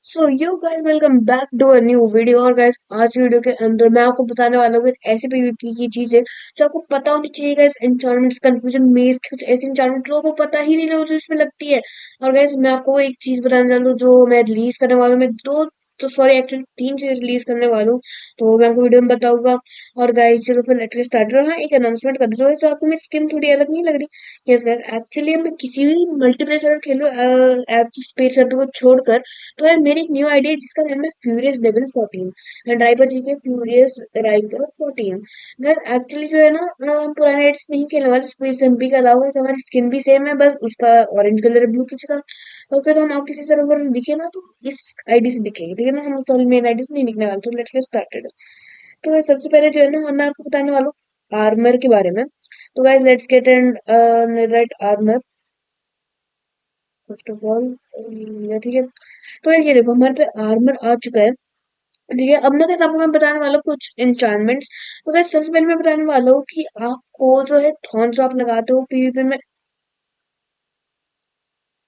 So you guys welcome back to a new video. और guys आज की video के अंदर मैं आपको बताने वाला हूँ कुछ ऐसी पीवीपी की चीजें जो आपको पता होनी चाहिए। गाइस एन्चांटमेंट्स कंफ्यूजन मेज कुछ ऐसी एन्चांटमेंट लोगों को पता ही नहीं लगा जो इसमें लगती है। और गाइस मैं आपको एक चीज बताने वाला हूँ जो मैं रिलीज करने वाला हूँ। मैं दो तो सॉरी एक्चुअली तीन चीज रिलीज करने वाला हूँ, तो मैं आपको वीडियो में बताऊंगा। और गाइस चलो फिर लेट्स गेट स्टार्टेड। हाँ, एक अनाउंसमेंट कर दो जो आपको मेरी स्किन थोड़ी अलग नहीं लग रही। यस गाइस, एक्चुअली मैं किसी भी मल्टीप्लेयर सर्वर खेलो ऐप स्पेस सर्वर को छोड़कर, तो यार मेरी एक न्यू आइडिया है जिसका नाम है फ्यूरियस लेवल 14 एंड राइपर जी के फ्यूरियस राइपर 14। यार एक्चुअली जो है ना, हम पुराने एडिट्स नहीं खेलने वाले। स्पेस एमपी के अलावा जैसे हमारी स्किन भी सेम है, बस उसका ऑरेंज कलर है ब्लू किसी का। तो अगर हम आप किसी सर्वर में दिखे ना तो इस आईडी से दिखेंगे, ठीक है ना। हम उस मेन आईडी से नहीं दिखने वाले। तो लेट्स गेट स्टार्टेड। तो guys, सबसे पहले जो है ना, मैं आपको बताने वाला हूँ आर्मर के बारे में। तो guys let's get and right armour first of all. ठीक है, तो ये देखो हमारे पे आर्मर आ चुका है। ठीक है, अब मैं कैसे आपको मैं बताने वाला हूँ कुछ enchantments। तो guys, सबसे पहले मैं बताने वाला हूँ कि आपको जो है थॉर्न जो आप लगाते हो पीवीपी में,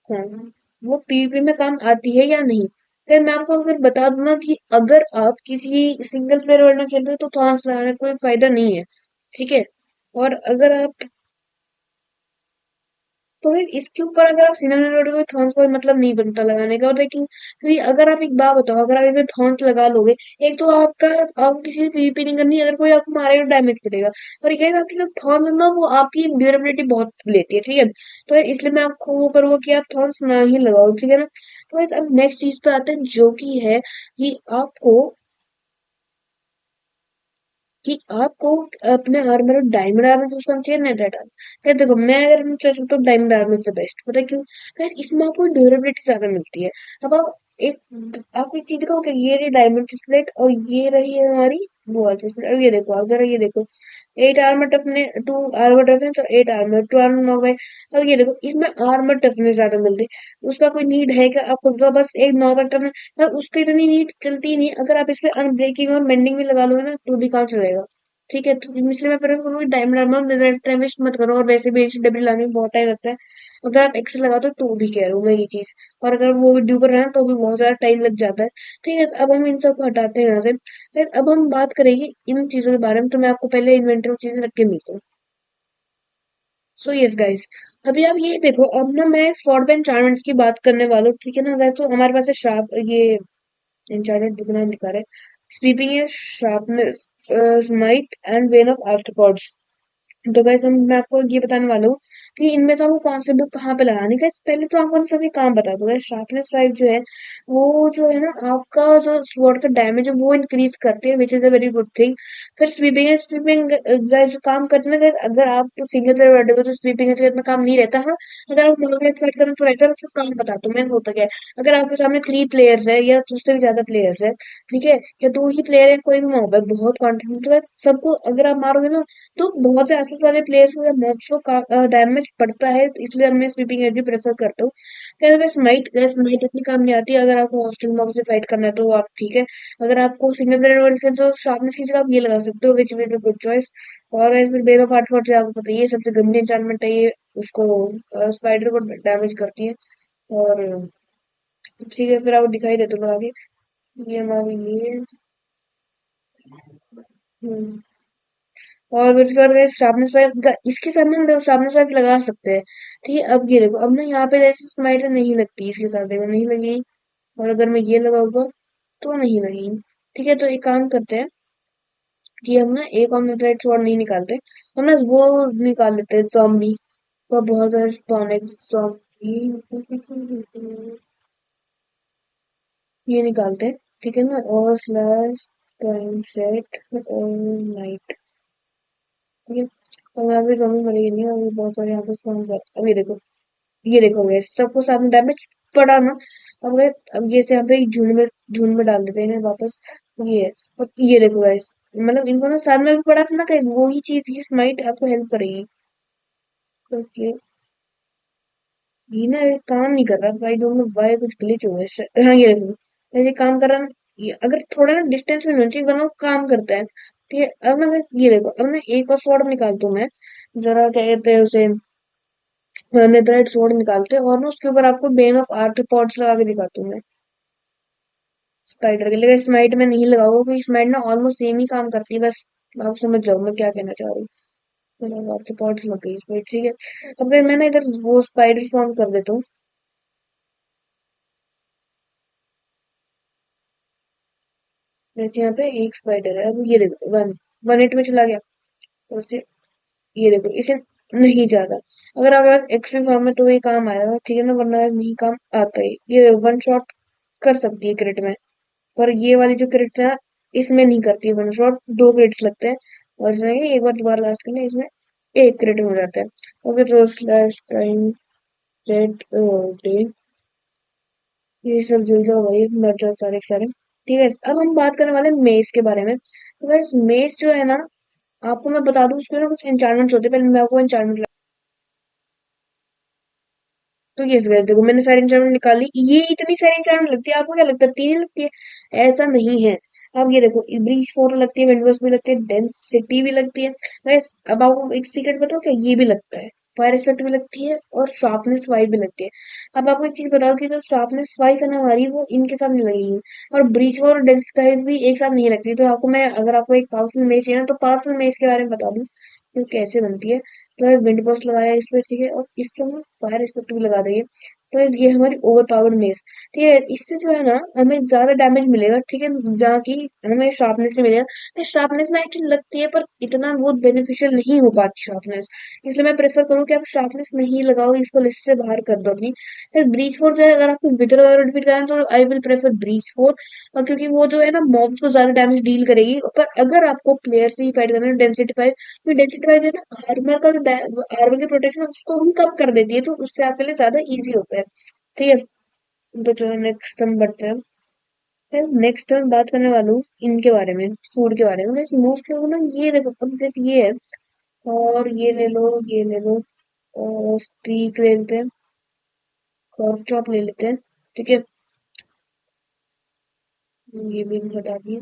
हाँ, वो पीवीपी में काम आती है या नहीं। फिर मैं आपको अगर बता दूं ना कि अगर आप किसी सिंगल प्लेयर वर्ल्ड में खेलते हो तो थॉर्न्स लगाने का कोई फायदा नहीं है। ठीक है, और अगर आप, तो फिर इसके ऊपर अगर आप सिनेमा रोड में थॉर्न्स, कोई मतलब नहीं बनता लगाने का। और लेकिन क्योंकि अगर आप एक बात बताओ, अगर आप इसमें थॉर्न्स लगा लोगे, एक तो आपका, आपको किसी से पीवीपी नहीं करनी, अगर कोई आपको मारेगा तो डैमेज पड़ेगा। और एक है आपकी जो थॉर्न्स है ना, वो आपकी ड्यूरेबिलिटी बहुत लेती है। ठीक है, तो इसलिए मैं आपको वो करूंगा कि आप थॉर्न्स ना ही लगाओ। ठीक है ना। तो अब नेक्स्ट चीज पे आते हैं जो कि है कि आपको, अपने आर्मर में डायमंड आर्मर यूज करना चाहिए, नेट आर्मर। देखो मैं अगर मैं चॉइस करता हूँ डायमंड आर्मर से बेस्ट, पता है क्यों। गाइस इसमें आपको ड्यूरेबिलिटी ज्यादा मिलती है। अब आप एक, आपको एक चीज दिखाऊं क्या, ये रही डायमंड चेस्टप्लेट और ये रही है हमारी वॉल चेस्टप्लेट। और ये देखो आप जरा, ये देखो 8 आर्मर टफनेस, 2 आर्मर टफनेस और 8 आर्मर, 2 आर्मर नॉक बाय। अब ये देखो इसमें आर्मर टफनेस ज्यादा मिल रही है। उसका कोई नीड है क्या आपको, तो बस एक नॉक बाय टफनेस, पर उसकी इतनी नीड चलती ही नहीं। अगर आप इसमें अनब्रेकिंग और मेंडिंग भी लगा लोगे ना तो भी काम चलेगा। ठीक है, तो इसलिए मैं प्रेफर करूंगी डायमंड आर्मर। टाइम वेस्ट मत करो, और वैसे भी एचडब्ल्यू लाने में बहुत टाइम लगता है। अगर आप एक्सेल लगाते हो तो भी कह रहा हूँ मैं ये चीज, और अगर वो ड्यू पर है ना तो भी बहुत ज्यादा टाइम लग जाता है। ठीक है, अब हम इन सब को हटाते हैं यहाँ से। फिर अब हम बात करेंगे इन चीजों के बारे में। तो मैं आपको पहले इन्वेंटरी में चीजें रख के मिलता हूँ। सो यस गाइस, अभी आप ये देखो, अब ना मैं स्वॉर्ड एंड चार्मेंट्स की बात करने वाला हूँ। ठीक है ना गाइस, तो हमारे पास है श्राप, ये एन्चांटेड दुगना लिखा है। स्वीपिंग है, sharpness, smite and when of arthropods. तो गाइस हम, मैं आपको ये बताने वाला हूँ कि इनमें से आपको कौन से बुक कहाँ पे लगानी है। पहले तो आपको हम सभी काम बता दूंगा। शार्पनेस 5 जो है, वो जो है ना, आपका जो स्वॉर्ड का डैमेज है वो इंक्रीज करते हैं, which is a very good thing. फिर स्वीपिंग है, स्वीपिंग गाइस जो काम करते हैं ना guys, अगर आप तो सिंगल प्लेयर वर्ल्ड में तो स्वीपिंग से इतना काम नहीं रहता है। अगर आप मल्टीप्लेयर फाइट करें तो रहता है। मतलब काम बताता हूँ मैं, होता क्या है। अगर आपके सामने 3 प्लेयर्स है या उससे भी ज्यादा प्लेयर्स है, ठीक है, या 2 ही प्लेयर है, कोई भी मॉब है, बहुत क्वांटिटी, तो guys सबको अगर आप मारोगे ना तो बहुत से आसपास वाले प्लेयर्स को या मॉब्स को डैमेज पड़ता है। तो इसलिए मैं स्वीपिंग एनर्जी प्रेफर करता हूँ। क्या मैं स्माइट, स्माइट इतनी काम नहीं आती। अगर आपको हॉस्टल मॉब से फाइट करना है तो आप, ठीक है। अगर आपको सिंगल प्लेयर वर्ल्ड से तो शार्पनेस की जगह आप ये लगा सकते हो, which is a good choice. और फिर बेल ऑफ आर्ट से आपको पता है ये सबसे गंदी एन्चांटमेंट है ये, उसको स्पाइडर को डैमेज करती है। और ठीक है, फिर आपको दिखाई देता होगा आगे, ये हमारी ये, हम्म, और फिर उसके बाद गए शार्पनेस वाइप, इसके साथ ना हम शार्पनेस वाइप लगा सकते हैं। ठीक है, अब ये देखो, अब ना यहाँ पे जैसे स्माइलर नहीं लगती, इसके साथ देखो नहीं लगी। और अगर मैं ये लगाऊंगा तो नहीं लगी। ठीक है, तो एक काम करते हैं कि हम ना एक और नेटराइट स्वॉर्ड नहीं निकालते, हम ना वो निकाल लेते हैं ज़ॉम्बी। तो बहुत सारे स्पॉन है ज़ॉम्बी, ये निकालते हैं। ठीक है ना, और स्लैश टाइम सेट और नाइट। ठीक है, और यहाँ पे ज़ॉम्बी मरेगी नहीं, और ये बहुत सारे यहाँ पे स्पॉन कर, अब ये देखो गैस सबको साथ में डैमेज पड़ा ना। अब गए, अब ये से यहाँ पे एक झुंड में डाल देते हैं वापस। ये है, और ये देखो गैस, मतलब इनको ना साथ में भी पड़ा था ना, कहीं वो ही चीज की स्माइट आपको हेल्प करेगी। ओके, ये ना ये काम नहीं कर रहा, आई डोंट नो व्हाई, कुछ ग्लिच हो गया हाँ ये देखो, ऐसे काम कर रहा ना। ये अगर थोड़ा ना डिस्टेंस में होना चाहिए वरना वो काम करता है। ठीक है, अब ना guys, ये देखो, अब ना एक और स्वॉर्ड निकालता हूँ मैं, जरा क्या कहते हैं उसे, नेथराइट स्वॉर्ड निकालते हैं, और ना उसके ऊपर आपको बेन ऑफ आर्थ्रोपोड्स लगा के दिखाता हूँ मैं। स्पाइडर के लिए स्माइट में नहीं लगाओगे क्योंकि स्माइट ना ऑलमोस्ट सेम ही काम करती है बस। आप समझ जाओ मैं क्या कहना चाह रही हूँ। मतलब आपके पॉइंट्स लग गई इसमें, ठीक है। अब अगर मैं ना इधर वो स्पाइडर स्पॉन कर देता हूँ। जैसे यहाँ पे एक स्पाइडर है, अब ये देखो 1 1 8 में चला गया। और से ये देखो इसे नहीं जाता। अगर अगर एक्सट्रीम फॉर्म में तो ये काम आएगा, ठीक है ना, वरना नहीं काम आता है। ये 1 शॉट कर सकती है क्रिट में, पर ये वाली जो क्रिट है इसमें नहीं करती है 1 शॉट, 2 क्रिट्स लगते हैं। और इसमें ये एक बार दोबारा लास्ट के लिए इसमें एक क्रिट हो जाता है। ओके तो स्लैश टाइम सेट डे, ये सब जल जाओ भाई, मर जाओ सारे के सारे। ठीक है, अब हम बात करने वाले हैं मेज के बारे में। तो गाइस मेज जो है ना, आपको मैं बता दूं उसमें ना कुछ एन्चांटमेंट्स होते हैं। पहले मैं आपको एन्चांटमेंट, तो यस गाइस देखो मैंने सारी इंस्टॉलमेंट निकाली। ये इतनी सारी इंस्टॉलमेंट लगती है, आपको क्या लगता है 3 ही लगती है? ऐसा नहीं है। अब ये देखो ब्रीच 4 लगती है, विंडोज भी लगती है, डेंसिटी भी लगती है। गाइस अब आपको एक सीक्रेट बताओ, क्या ये भी लगता है? फायर रिस्पेक्ट भी लगती है और शार्पनेस 5 भी लगती है। अब आपको एक चीज बताओ कि जो शार्पनेस 5 है ना हमारी, वो इनके साथ नहीं लगेगी। और ब्रीच 4 और डेंसिटी 5 भी एक साथ नहीं लगती। तो आपको मैं, अगर आपको एक पावरफुल मेज चाहिए ना, तो पावरफुल मेज के बारे में बता दूं कि वो कैसे बनती है। तो विंड बस्ट लगाया इस पे, ठीक है, और इसके हम फायर रिस्पेक्ट भी लगा देंगे। तो ये हमारी ओवर पावर्ड मेस, ठीक है। इससे जो है ना हमें ज्यादा डैमेज मिलेगा, ठीक है, जहाँ की हमें शार्पनेस से मिलेगा। तो शार्पनेस में एक्चुअली लगती है, पर इतना वो बेनिफिशियल नहीं हो पाती शार्पनेस। इसलिए मैं प्रेफर करूँ कि आप शार्पनेस नहीं लगाओ, इसको लिस्ट से बाहर कर दो अपनी। फिर ब्रीच फोर जो है, अगर आपको विदर वगैरह डिफीट करना है तो I will prefer breach four. और क्योंकि वो जो है ना मॉब्स को ज्यादा डैमेज डील करेगी। पर अगर आपको प्लेयर से ही फाइट करना है, डेंसिटी 5, तो डेंसिटी 5 जो है ना आर्मर का जो आर्मर की प्रोटेक्शन उसको हम कम कर देती है, तो उससे आपके लिए ज्यादा इजी होता है। ठीक है, तो चलो नेक्स्ट हम बढ़ते हैं। फिर नेक्स्ट मैं बात करने वाला हूँ इनके बारे में, फूड के बारे में। जैसे मोस्ट लोग ना ये देखो, अब जैसे ये है, और ये ले लो, ये ले लो, और स्टीक ले लेते हैं, और चॉप ले लेते हैं। ठीक है, ये भी हटा दिए।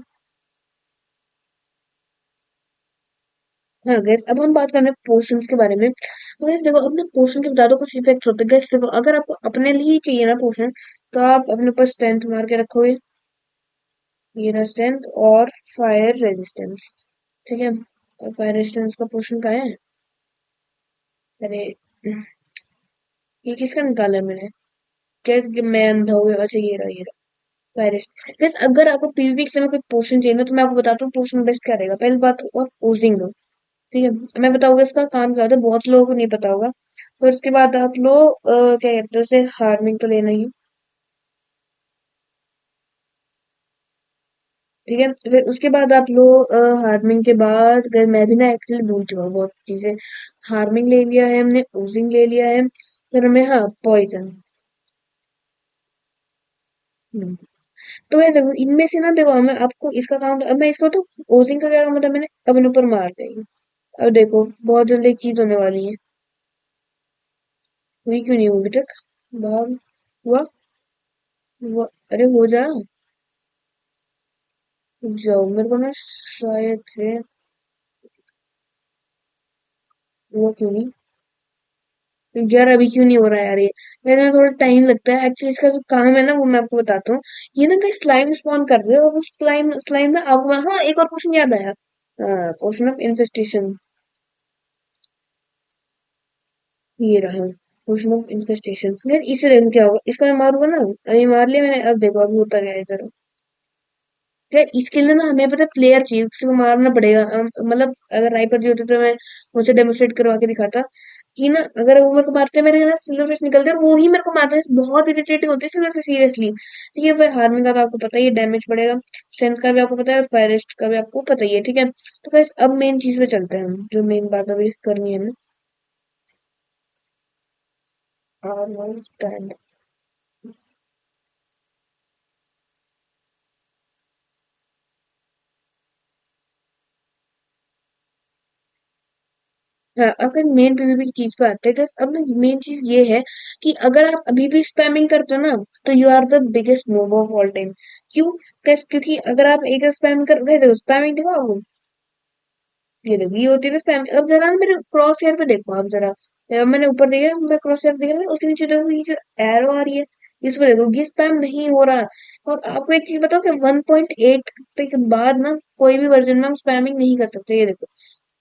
हाँ गैस अब हम बात कर रहे हैं पोर्शंस के बारे में। तो गैस देखो, अपने पोर्शन के बता दो कुछ इफेक्ट्स होते हैं। गैस देखो, अगर आपको अपने लिए ही चाहिए ना पोर्शन, तो आप अपने पास स्ट्रेंथ मार के रखोगे, ये रहा स्ट्रेंथ और फायर रेजिस्टेंस। ठीक है, और फायर रेजिस्टेंस का पोर्शन कहाँ है? अरे ये किसका निकाला है मैंने? क्या कि मैं अंधा हो गया? अच्छा ये रहा फायर रेजिस्टेंस। गैस अगर आपको पीवीपी के समय कोई पोर्शन चाहिए ना, तो मैं आपको बताता हूँ पोर्शन बेस्ट क्या रहेगा। पहली बात तो आप ओजिंग लो, ठीक है, मैं बताऊंगा इसका काम क्या होता है, बहुत लोगों को नहीं पता होगा। फिर उसके बाद आप लो क्या कहते हैं उसे, हार्मिंग तो लेना ही है, ठीक है। फिर उसके बाद आप लो हार्मिंग के बाद, अगर मैं भी ना एक्चुअली भूल चुका हूँ बहुत सी चीजें। हार्मिंग ले लिया है हमने, ओजिंग ले लिया है, फिर हमें हाँ पॉइजन। तो ये देखो इनमें से ना, देखो हमें आपको इसका काम, अब मैं इसको तो ओजिंग का क्या काम होता है, मैंने अपन ऊपर मार देंगे। अब देखो बहुत जल्दी एक चीज होने वाली है। हुई क्यों नहीं हुई अभी तक? भाग, हुआ, हुआ, अरे हो जा, जाओ मेरे को ना शायद से, वो क्यों नहीं, यार अभी क्यों नहीं हो रहा है यार ये? यार में थोड़ा टाइम लगता है एक्चुअली, इसका जो काम है ना वो मैं आपको बताता हूँ। ये ना कहीं स्लाइम स्पॉन कर रहे हो, और वो स्लाइम स्लाइम ना आपको, हाँ एक और क्वेश्चन याद आया, पोर्शन ऑफ इन्फेस्टेशन, ये रहा पोर्शन ऑफ इन्फेस्टेशन। यार इसे देखो क्या होगा, इसको मैं मारूंगा ना, अभी मार लिया मैंने, अब देखो अभी होता क्या है जरा। यार इसके लिए ना हमें पता प्लेयर चाहिए, उसको मारना पड़ेगा। मतलब अगर राइपर जी होते तो मैं मुझे डेमोस्ट्रेट करवा के दिखाता कि ना, अगर वो मेरे को मारते हैं, मेरे ना सिल्वर फिश निकलते हैं और वो ही मेरे को मारते हैं, बहुत इरिटेटिंग होती है सिल्वर फिश सीरियसली। ठीक है, फिर हार्मिंग का तो आपको पता ही है, डैमेज पड़ेगा। स्ट्रेंथ का भी आपको पता है, और फायरिस्ट का भी आपको पता ही है, ठीक है। तो गाइस अब मेन चीज पे चलते हैं हम, जो मेन बात अभी करनी है हमें। Armour stand. हाँ, अगर मेन पीवीपी की चीज पे आते हैं guys, अब ना मेन चीज ये है कि अगर आप अभी भी स्पैमिंग करते हो ना, तो you are the biggest noob of all time. क्यों? guys, क्योंकि अगर आप एक स्पैम कर गए, देखो स्पैमिंग देखो आपको, ये देखो ये होती है ना स्पैम। अब जरा ना मेरे क्रॉस हेयर पे देखो आप जरा, मैंने ऊपर देखा, मैं क्रॉस हेयर देख रहा हूँ, उसके नीचे देखो ये जो एरो आ रही है, इसमें देखो ये स्पैम नहीं हो रहा। और आपको एक चीज बताओ कि 1.8 पे के बाद ना कोई भी वर्जन में हम स्पैमिंग नहीं कर सकते। ये देखो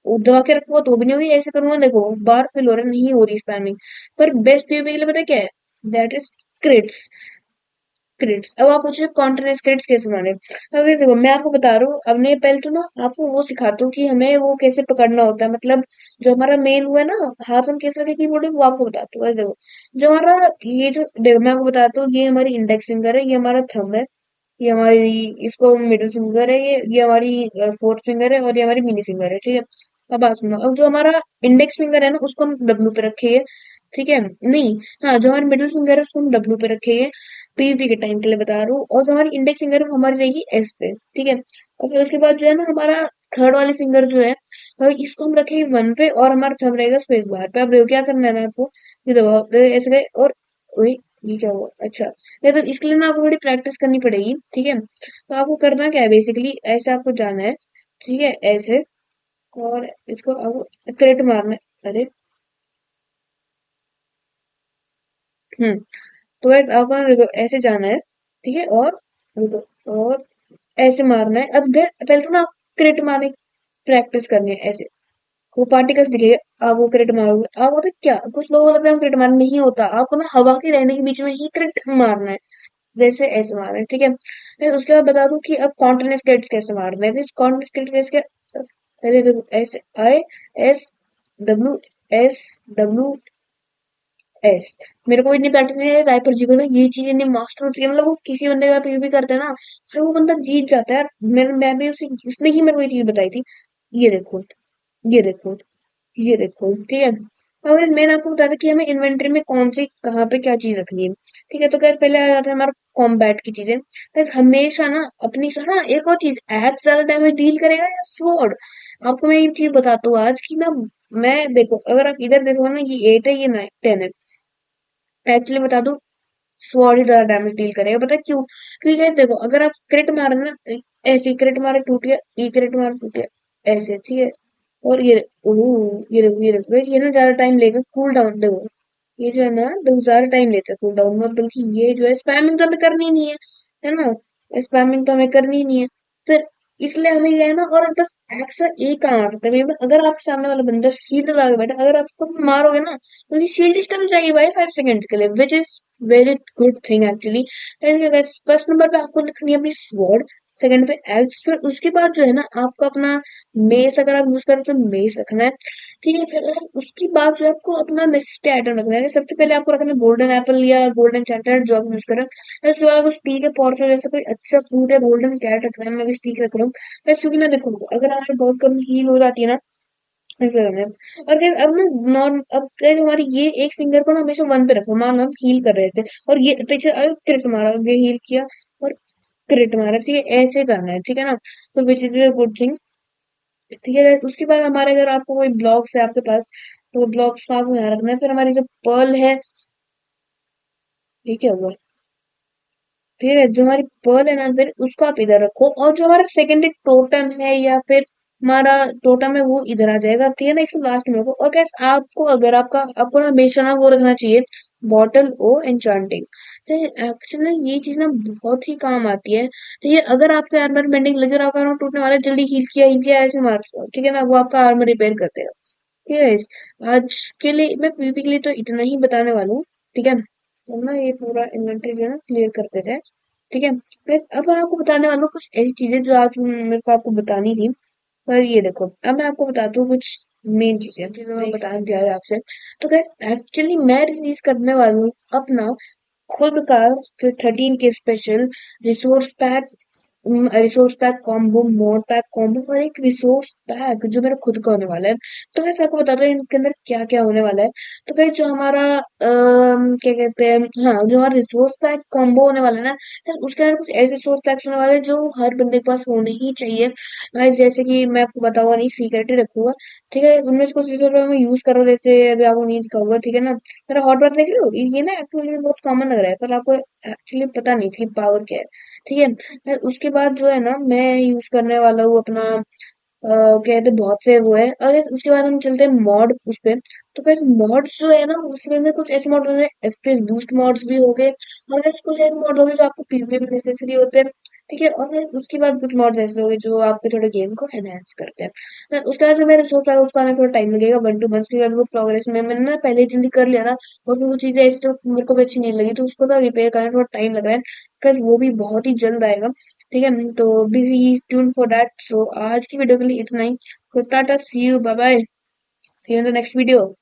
वो दबा के रखूंगा तो भी नहीं होगी, ऐसे करूंगा देखो बार फिल हो रहा है, नहीं हो रही स्पैमिंग। पर बेस्ट पीवीपी के लिए पता है क्या है? That is crits. क्रिट्स। अब आप पूछे कॉन्टिन्यूस क्रिट्स कैसे माने, तो अगर देखो मैं आपको बता रहा हूँ। अब नहीं, पहले तो ना आपको वो सिखाता हूँ कि हमें वो कैसे पकड़ना होता है, मतलब जो हमारा मेन हुआ है ना, हाथ हम कैसे रखे कीबोर्ड में, वो आपको बताता हूँ। अरे देखो जो हमारा ये जो देखो मैं आपको बताता हूँ, ये हमारी इंडेक्स फिंगर है, ये हमारा थंब है, ये हमारी इसको मिडिल फिंगर है, ये हमारी फोर्थ फिंगर है, और ये हमारी मिनी फिंगर है, ठीक है। अब बात सुनो, अब जो हमारा इंडेक्स फिंगर है ना उसको हम डब्लू पे रखेंगे, ठीक है। नहीं, हाँ जो हमारी मिडिल फिंगर है उसको हम डब्लू पे रखेंगे, पीवीपी के टाइम के लिए बता रहा हूँ। और जो हमारी इंडेक्स फिंगर है वो हमारी रहेगी एस पे, ठीक है। और फिर उसके बाद जो है ना हमारा थर्ड वाली फिंगर जो है, इसको हम रखेंगे वन पे, और हमारा थंब रहेगा स्पेस बार पे। अब देखो क्या करना है ना आपको, ये दबाओ ऐसे गए, और वही, ये क्या हुआ, अच्छा। नहीं तो इसके लिए ना आपको थोड़ी प्रैक्टिस करनी पड़ेगी, ठीक है। तो आपको करना क्या है, बेसिकली ऐसे आपको जाना है, ठीक है, ऐसे। और इसको आपको क्रिट मारना है। अरे, हम्म। तो guys, आपको ना देखो ऐसे जाना है, ठीक है। और देखो, और ऐसे मारना है। अब पहले तो ना आप क्रिट मारने की प्रैक्टिस करनी है, ऐसे वो पार्टिकल्स दिखेगा, आप वो क्रिट मारोगे। आप बोले क्या, कुछ लोगों को लगता है क्रिट मारना नहीं होता, आपको ना हवा के रहने के बीच में ही क्रिट मारना है, जैसे ऐसे मारना है, ठीक है। फिर उसके बाद बता दूं कि अब कॉन्टिन्यूस क्रिट्स कैसे मारना है। इस कॉन्टिन्यूस क्रिट कैसे, पहले देखो ऐसे I S W, S W S. मेरे को इतनी प्रैक्टिस नहीं है राइपर जी को ना ये चीजें नहीं मास्टर हो चुकी है, मतलब वो किसी बंदे का पीवीपी करते हैं ना, फिर वो बंदा जीत जाता है यार। मैं भी उसे, उसने ही मेरे को ये चीज बताई थी। ये देखो, ये देखो, ये देखो, ठीक है। अगर मैंने आपको बताया था कि हमें इन्वेंटरी में कौन सी कहाँ पे क्या चीज रखनी है, ठीक है। तो क्या पहले आ जाता है हमारा कॉम्बैट की चीजें। बस हमेशा ना अपनी, हाँ एक और चीज, एक्स ज्यादा डैमेज डील करेगा या स्वॉर्ड। आपको मैं ये चीज बताता हूँ आज की ना। मैं देखो अगर आप इधर देखो ना, ये 8 है, ये 9 10 है। एक्चुअली बता दूं, स्वॉर्ड ही ज्यादा डैमेज डील करेगा, पता है क्यों? क्योंकि guys देखो अगर आप क्रिट मारे ना, ऐसे क्रिट मारे टूट गया, ये क्रिट मारे टूट गया, ऐसे, ठीक है। और ये, ओह ये देखो, ये देखो guys, ये ना ज्यादा टाइम लेगा कूल डाउन, देखो ये जो है ना देखो ज्यादा टाइम लेता है कूल डाउन में, बल्कि ये जो है स्पैमिंग तो हमें करनी ही नहीं है ना, स्पैमिंग तो हमें करनी ही नहीं है। फिर इसलिए हमें ये है ना, और बस एक्स्ट्रा एक काम आ सकता है, मतलब अगर आपके सामने वाला बंदा शील्ड लगा के बैठा, अगर आप उसको मारोगे ना तो उसकी शील्ड स्टन चाहिए भाई 5 सेकंड के लिए, which is very good thing actually. First number पे आपको लिखनी है अपनी स्वॉर्ड, सेकंड पे एक्स, फिर उसके बाद जो है ना आपको अपना मेस, अगर आप यूज करें तो मेस रखना है, ठीक है। फिर उसके बाद जो है आपको अपना नेक्स्ट आइटम रखना है। सबसे पहले आपको रखना है गोल्डन एप्पल या गोल्डन चैंटर जो आप यूज करें। फिर उसके बाद आपको स्टीक है, पॉर्चर जैसे कोई अच्छा फ्रूट है, गोल्डन कैरेट रखना है, मैं भी स्टीक रख रहा हूँ। फिर क्योंकि ना देखो अगर हमारी बहुत कम हील हो जाती है ना, ऐसे करना है। और फिर अब ना नॉर्म, अब कैसे हमारी ये एक फिंगर को ना हमेशा वन पे रखो, मान लो हम हील कर रहे थे, और ये पीछे क्रिट मारा, ये हील किया और क्रिट मारा, ठीक है, ऐसे करना है, ठीक है ना। तो which is a good thing, ठीक है। उसके बाद हमारे अगर आपको कोई ब्लॉक्स है आपके पास, तो ब्लॉक्स को आपको यहाँ रखना है। फिर हमारी जो पर्ल है, ये क्या हुआ, ठीक है, जो हमारी पर्ल है ना फिर उसको आप इधर रखो, और जो हमारा सेकेंडरी टोटम है या फिर हमारा टोटम है वो इधर आ जाएगा, ठीक है ना, इसको लास्ट में रखो। और कैसे आपको, अगर आपको ना हमेशा ना वो रखना चाहिए, बॉटल ओ एन्चांटिंग। तो एक्चुअली ये चीज ना बहुत ही काम आती है। तो ये अगर आपके आर्मर बेंडिंग लगे और आपका armor टूटने वाला है, जल्दी हील किया ऐसे मार दो, ठीक है ना, वो आपका आर्मर रिपेयर कर देगा। ठीक है guys, आज के लिए मैं पीवीपी के लिए तो इतना ही बताने वाला हूँ, ठीक है। तो ना ये पूरा इन्वेंटरी जो है ना क्लियर कर देते हैं, ठीक है। गाइस अब मैं आपको बताने वाला हूँ कुछ ऐसी चीजें जो आज मेरे को आपको बतानी थी। पर ये देखो अब मैं आपको बताती हूँ कुछ मेन चीजें जो मैं बताने दिया है आपसे। तो गाइस एक्चुअली मैं रिलीज करने वाला हूँ अपना खुद का फिर 13 के special resource pack combo, mode pack combo, और एक रिसोर्स पैक जो मेरा खुद का होने वाला है। तो कैसे आपको बता रहे हैं इनके अंदर क्या क्या होने वाला है। तो कैसे जो हमारा क्या कहते हैं, हाँ जो हमारा रिसोर्स पैक कॉम्बो होने वाला है ना, तो उसके अंदर कुछ ऐसे रिसोर्स पैक्स होने वाले हैं जो हर बंदे के पास होने ही चाहिए। गाइस जैसे कि मैं आपको बताऊंगा नहीं, सीक्रेट ही रखूंगा, ठीक है। उनमें से कुछ रिसोर्स मैं यूज कर रहा हूँ, जैसे अभी आपको नहीं दिखाऊंगा, ठीक है ना। मेरा हॉट बार देख रहे हो, ये ना एक्चुअली में बहुत कॉमन लग रहा है, पर आपको एक्चुअली पता नहीं इसकी पावर क्या है, ठीक है। फिर उसके बाद जो है ना मैं यूज करने वाला हूँ अपना कहते बहुत से वो है। और उसके बाद हम चलते हैं मॉड उस पे। तो कैसे मॉड्स जो है ना उसके अंदर कुछ ऐसे मॉड होते हैं, एफपीएस बूस्ट मॉड्स भी हो गए, और कैसे कुछ ऐसे मॉड हो गए जो आपको पीवीए में नेसेसरी होते हैं। ठीक है, और फिर उसके बाद कुछ मॉड्स ऐसे हो गए जो आपके थोड़े गेम को एनहांस करते हैं। उसके बाद मैंने सोच रहा उसको आने में थोड़ा टाइम लगेगा, 1 2 मंथ्स के, वो प्रोग्रेस में मैंने ना पहले ही जल्दी कर लिया ना, और फिर वो चीजें ऐसी जो मेरे को भी अच्छी नहीं लगी, तो उसको ना रिपेयर करने में थोड़ा टाइम लग रहा है। कल वो भी बहुत ही जल्द आएगा। ठीक है, तो बी ट्यून फॉर दैट। सो आज की वीडियो के लिए इतना ही। So, Tata, see you. Bye bye. See you in the next video.